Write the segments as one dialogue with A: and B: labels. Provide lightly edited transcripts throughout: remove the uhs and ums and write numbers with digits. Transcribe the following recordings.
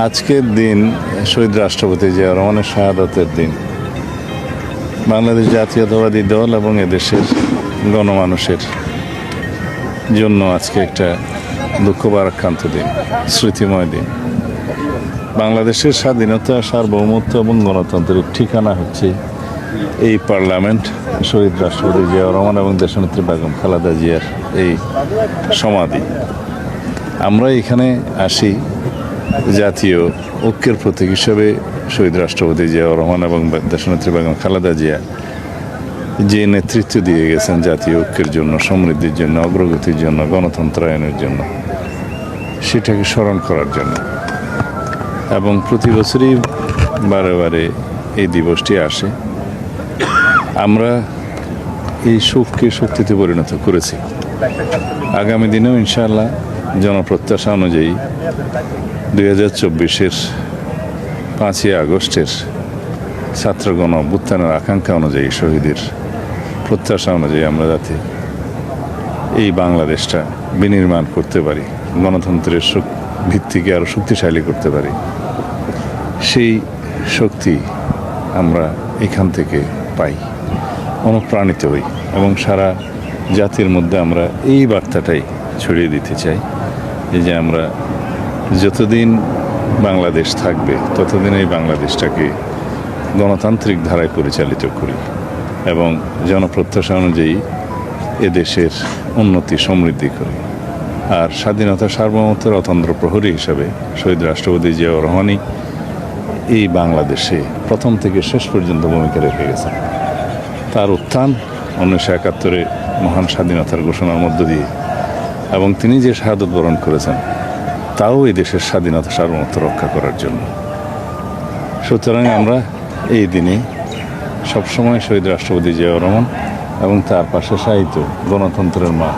A: আজকের দিন শহীদ রাষ্ট্রপতি জিয়া রহমানের শাহাদাতের দিন। বাংলাদেশ জাতীয়তাবাদী দল এবং এদেশের গণমানুষের জন্য আজকে একটা দুঃখ ভারাক্রান্ত দিন, স্মৃতিময় দিন। বাংলাদেশের স্বাধীনতা, সার্বভৌমত্ব এবং গণতন্ত্রের ঠিকানা হচ্ছে এই পার্লামেন্ট, শহীদ রাষ্ট্রপতি জিয়া রহমান এবং দেশনেত্রী বেগম খালেদা জিয়ার এই সমাধি। আমরা এখানে আসি জাতীয় ঐক্যের প্রতীক হিসেবে শহীদ রাষ্ট্রপতি জিয়া রহমান এবং দেশনেত্রী বেগম খালেদা জিয়া যে নেতৃত্ব দিয়ে গেছেন জাতীয় ঐক্যের জন্য, সমৃদ্ধির জন্য, অগ্রগতির জন্য, গণতন্ত্রায়নের জন্য, সেটাকে স্মরণ করার জন্য। এবং প্রতি বছরই বারে বারে এই দিবসটি আসে। আমরা এই শোককে শক্তিতে পরিণত করেছি। আগামী দিনেও ইনশাআল্লাহ জনপ্রত্যাশা অনুযায়ী 2024-এর 5ই আগস্টের ছাত্রগণ অভ্যুত্থানের আকাঙ্ক্ষা অনুযায়ী, শহীদের প্রত্যাশা অনুযায়ী আমরা যাতে এই বাংলাদেশটা বিনির্মাণ করতে পারি, গণতন্ত্রের ভিত্তিকে আরও শক্তিশালী করতে পারি, সেই শক্তি আমরা এখান থেকে পাই, অনুপ্রাণিত হই এবং সারা জাতির মধ্যে আমরা এই বার্তাটাই ছড়িয়ে দিতে চাই যে আমরা যতদিন বাংলাদেশ থাকবে ততদিন এই বাংলাদেশটাকে গণতান্ত্রিক ধারায় পরিচালিত করি এবং জনপ্রত্যাশা অনুযায়ী এদেশের উন্নতি সমৃদ্ধি করি। আর স্বাধীনতা, সার্বভৌমত্বের অতন্দ্র প্রহরী হিসাবে শহীদ রাষ্ট্রপতি জিয়া রহমানই এই বাংলাদেশে প্রথম থেকে শেষ পর্যন্ত ভূমিকা রেখে গেছেন। তার উত্থান 1971-এ মহান স্বাধীনতার ঘোষণার মধ্য দিয়ে এবং তিনি যে শাহাদত বরণ করেছেন তাও এই দেশের স্বাধীনতা, সার্বভৌমত্ব রক্ষা করার জন্য। সুতরাং আমরা এই দিনে সবসময় শহীদ রাষ্ট্রপতি জিয়া রহমান এবং তার পাশে শায়িত গণতন্ত্রের মা,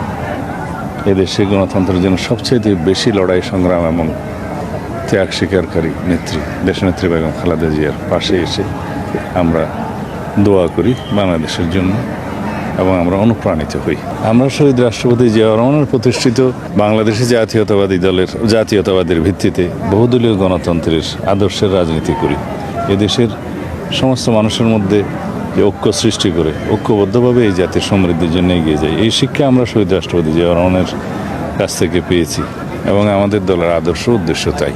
A: এদেশে গণতন্ত্রের জন্য সবচেয়ে বেশি লড়াই সংগ্রাম এবং ত্যাগ স্বীকারকারী নেত্রী দেশনেত্রী বেগম খালেদা জিয়ার পাশে এসে আমরা দোয়া করি বাংলাদেশের জন্য এবং আমরা অনুপ্রাণিত হই। আমরা শহীদ রাষ্ট্রপতি জিয়া রহমানের প্রতিষ্ঠিত বাংলাদেশি জাতীয়তাবাদের ভিত্তিতে বহুদলীয় গণতন্ত্রের আদর্শের রাজনীতি করি। এদেশের সমস্ত মানুষের মধ্যে যে ঐক্য সৃষ্টি করে ঐক্যবদ্ধভাবে এই জাতির সমৃদ্ধির জন্য এগিয়ে যায়, এই শিক্ষা আমরা শহীদ রাষ্ট্রপতি জিয়া রহমানের কাছ থেকে পেয়েছি এবং আমাদের দলের আদর্শ উদ্দেশ্য তাই।